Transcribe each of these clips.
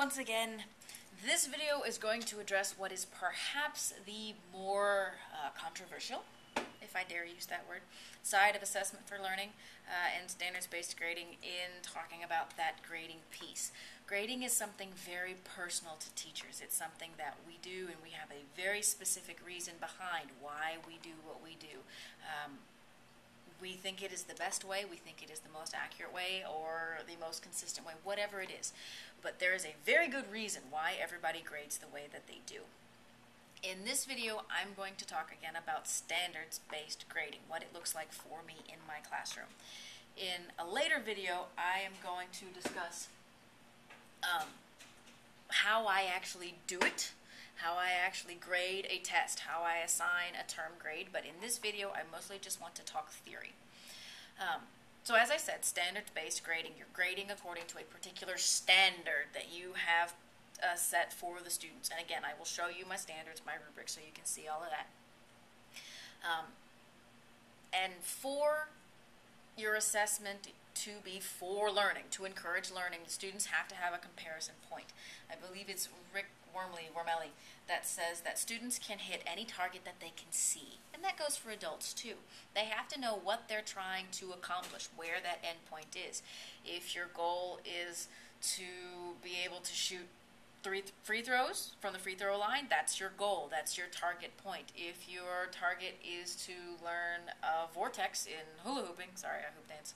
once again. This video is going to address what is perhaps the more controversial, if I dare use that word, side of assessment for learning and standards-based grading in talking about that grading piece. Grading is something very personal to teachers. It's something that we do, and we have a very specific reason behind why we do what we do. We think it is the best way, we think it is the most accurate way, or the most consistent way, whatever it is. But there is a very good reason why everybody grades the way that they do. In this video, I'm going to talk again about standards-based grading, what it looks like for me in my classroom. In a later video, I am going to discuss how I actually do it, how I actually grade a test, how I assign a term grade, but in this video I mostly just want to talk theory. So as I said, standards-based grading, you're grading according to a particular standard that you have set for the students. And again, I will show you my standards, my rubrics, so you can see all of that. And for your assessment to be for learning, to encourage learning, the students have to have a comparison point. I believe it's Rick Wormelli that says that students can hit any target that they can see. And that goes for adults too. They have to know what they're trying to accomplish, where that endpoint is. If your goal is to be able to shoot 3 free throws from the free throw line, that's your goal, that's your target point. If your target is to learn a vortex in hula hooping, sorry, I hoop dance,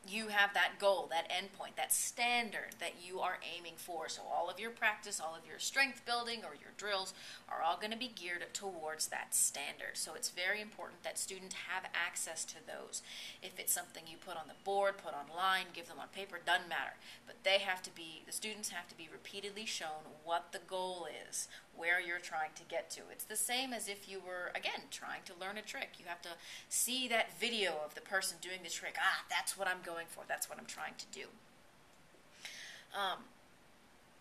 you have that goal, that endpoint, that standard that you are aiming for. So all of your practice, all of your strength building or your drills are all going to be geared towards that standard. So it's very important that students have access to those. If it's something you put on the board, put online, give them on paper, doesn't matter. But they have to be, the students have to be repeatedly shown what the goal is, where you're trying to get to. It's the same as if you were, again, trying to learn a trick. You have to see that video of the person doing the trick. Ah, that's what I'm going for. That's what I'm trying to do.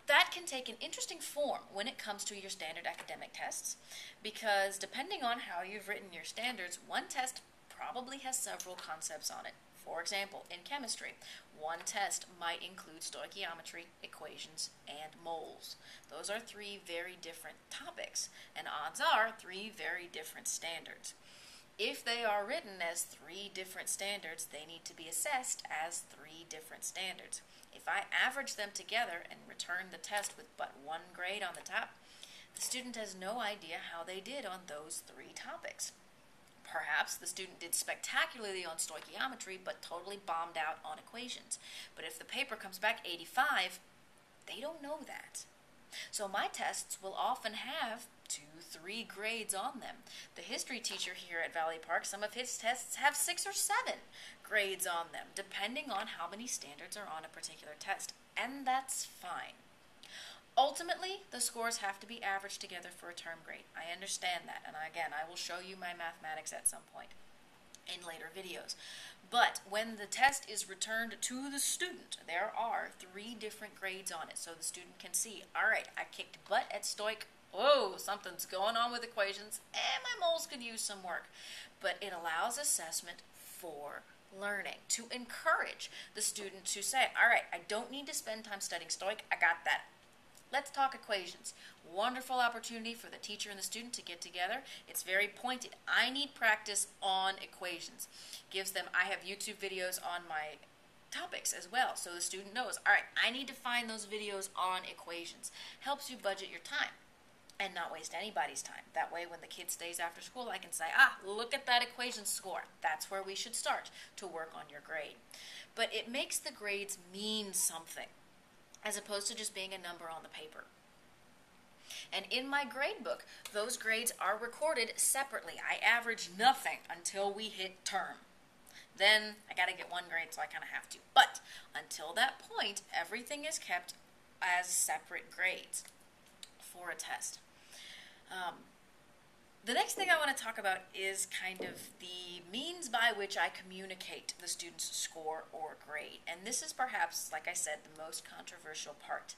That can take an interesting form when it comes to your standard academic tests, because depending on how you've written your standards, one test probably has several concepts on it. For example, in chemistry, one test might include stoichiometry, equations, and moles. Those are 3 very different topics, and odds are 3 very different standards. If they are written as 3 different standards, they need to be assessed as 3 different standards. If I average them together and return the test with but 1 grade on the top, the student has no idea how they did on those 3 topics. Perhaps the student did spectacularly on stoichiometry but totally bombed out on equations. But if the paper comes back 85, they don't know that. So my tests will often have 2, 3 grades on them. The history teacher here at Valley Park, some of his tests have 6 or 7 grades on them, depending on how many standards are on a particular test. And that's fine. Ultimately, the scores have to be averaged together for a term grade. I understand that, and again, I will show you my mathematics at some point in later videos. But when the test is returned to the student, there are 3 different grades on it, so the student can see, all right, I kicked butt at Stoic. Whoa, something's going on with equations, and my moles could use some work. But it allows assessment for learning, to encourage the student to say, all right, I don't need to spend time studying Stoic, I got that. Let's talk equations. Wonderful opportunity for the teacher and the student to get together. It's very pointed. I need practice on equations. Gives them, I have YouTube videos on my topics as well, so the student knows, all right, I need to find those videos on equations. Helps you budget your time and not waste anybody's time. That way, when the kid stays after school, I can say, ah, look at that equation score. That's where we should start to work on your grade. But it makes the grades mean something, as opposed to just being a number on the paper. And in my grade book, those grades are recorded separately. I average nothing until we hit term. Then I got to get 1 grade, so I kind of have to. But until that point, everything is kept as separate grades for a test. The next thing I want to talk about is kind of the means by which I communicate the student's score or grade. And this is perhaps, like I said, the most controversial part.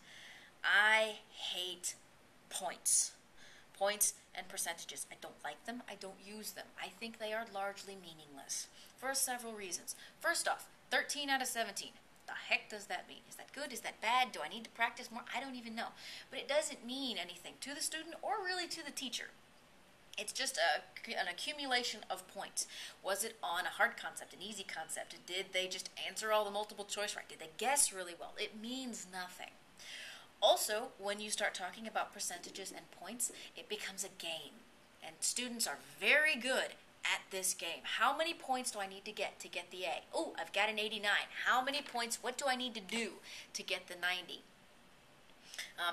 I hate points. Points and percentages. I don't like them. I don't use them. I think they are largely meaningless for several reasons. First off, 13 out of 17. the heck does that mean? Is that good? Is that bad? Do I need to practice more? I don't even know. But it doesn't mean anything to the student or really to the teacher. It's just an accumulation of points. Was it on a hard concept, an easy concept? Did they just answer all the multiple choice right? Did they guess really well? It means nothing. Also, when you start talking about percentages and points, it becomes a game. And students are very good at this game. How many points do I need to get the A? Oh, I've got an 89. How many points, what do I need to do to get the 90?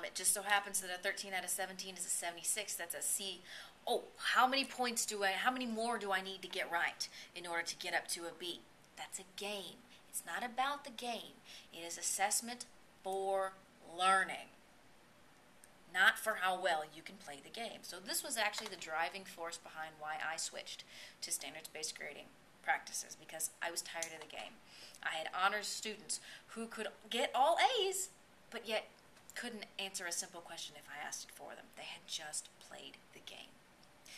It just so happens that a 13 out of 17 is a 76. That's a C. Oh, how many more do I need to get right in order to get up to a B? That's a game. It's not about the game. It is assessment for learning, not for how well you can play the game. So this was actually the driving force behind why I switched to standards-based grading practices, because I was tired of the game. I had honors students who could get all A's, but yet couldn't answer a simple question if I asked for them. They had just played the game.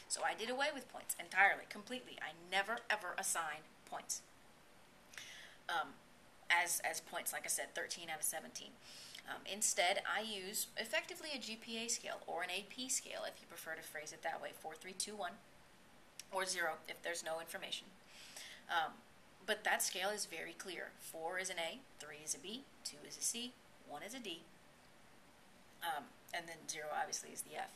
So I did away with points entirely, completely. I never, ever assigned points. As points, like I said, 13 out of 17. Instead, I use effectively a GPA scale or an AP scale, if you prefer to phrase it that way, 4, 3, 2, 1, or 0 if there's no information. But that scale is very clear. 4 is an A, 3 is a B, 2 is a C, 1 is a D, and then 0 obviously is the F.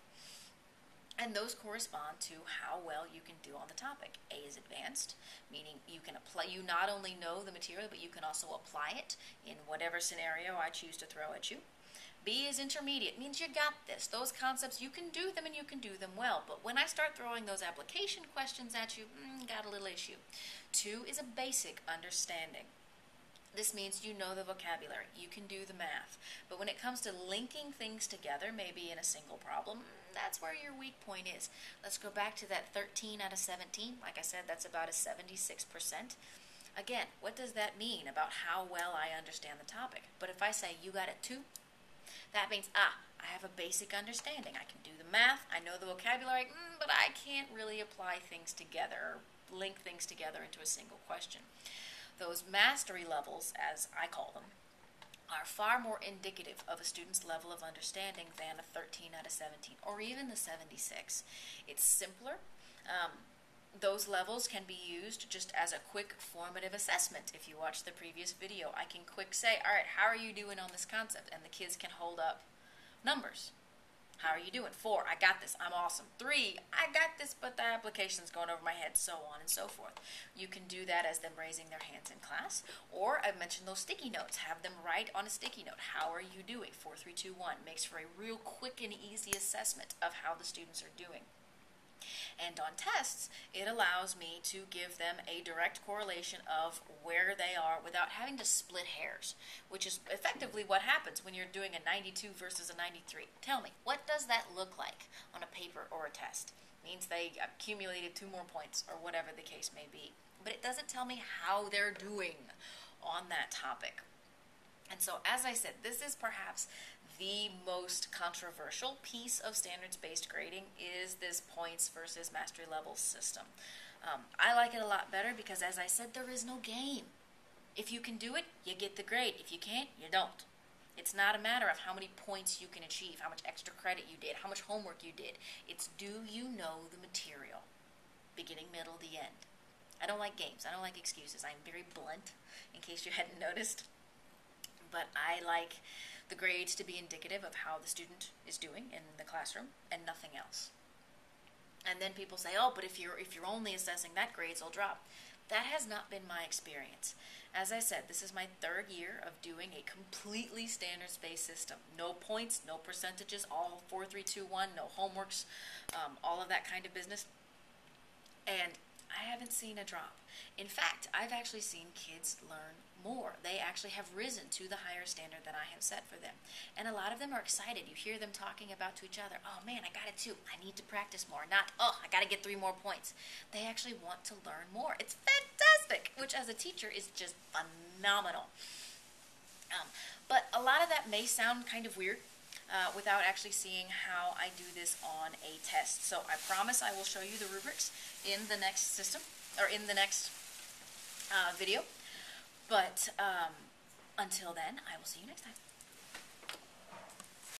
And those correspond to how well you can do on the topic. A is advanced, meaning you can apply. You not only know the material, but you can also apply it in whatever scenario I choose to throw at you. B is intermediate, means you got this. Those concepts, you can do them and you can do them well. But when I start throwing those application questions at you, got a little issue. 2 is a basic understanding. This means you know the vocabulary, you can do the math. But when it comes to linking things together, maybe in a single problem, that's where your weak point is. Let's go back to that 13 out of 17. Like I said, that's about a 76%. Again, what does that mean about how well I understand the topic? But if I say you got a 2, that means, I have a basic understanding. I can do the math, I know the vocabulary, but I can't really apply things together or link things together into a single question. Those mastery levels, as I call them, are far more indicative of a student's level of understanding than a 13 out of 17 or even the 76. It's simpler. Those levels can be used just as a quick formative assessment. If you watch the previous video, I can quick say, all right, how are you doing on this concept? And the kids can hold up numbers. How are you doing? 4, I got this, I'm awesome. 3, I got this, but the application's going over my head, so on and so forth. You can do that as them raising their hands in class, or I've mentioned those sticky notes. Have them write on a sticky note, how are you doing? 4, 3, 2, 1 makes for a real quick and easy assessment of how the students are doing. And on tests, it allows me to give them a direct correlation of where they are without having to split hairs, which is effectively what happens when you're doing a 92 versus a 93. Tell me, what does that look like on a paper or a test? It means they accumulated 2 more points or whatever the case may be. But it doesn't tell me how they're doing on that topic. And so, as I said, this is perhaps the most controversial piece of standards-based grading is this points versus mastery levels system. I like it a lot better because, as I said, there is no game. If you can do it, you get the grade. If you can't, you don't. It's not a matter of how many points you can achieve, how much extra credit you did, how much homework you did. It's do you know the material, beginning, middle, the end. I don't like games. I don't like excuses. I'm very blunt, in case you hadn't noticed. But I like the grades to be indicative of how the student is doing in the classroom and nothing else. And then people say, oh, but if you're only assessing that, grades will drop. That has not been my experience. As I said, this is my 3rd year of doing a completely standards-based system. No points, no percentages, all 4, 3, 2, 1, no homeworks, all of that kind of business. And I haven't seen a drop. In fact, I've actually seen kids learn more. They actually have risen to the higher standard that I have set for them. And a lot of them are excited. You hear them talking about to each other, oh man, I got it too. I need to practice more. Not, oh, I got to get 3 more points. They actually want to learn more. It's fantastic, which as a teacher is just phenomenal. But a lot of that may sound kind of weird without actually seeing how I do this on a test. So I promise I will show you the rubrics in the next system, or in the next video. But Until then, I will see you next time.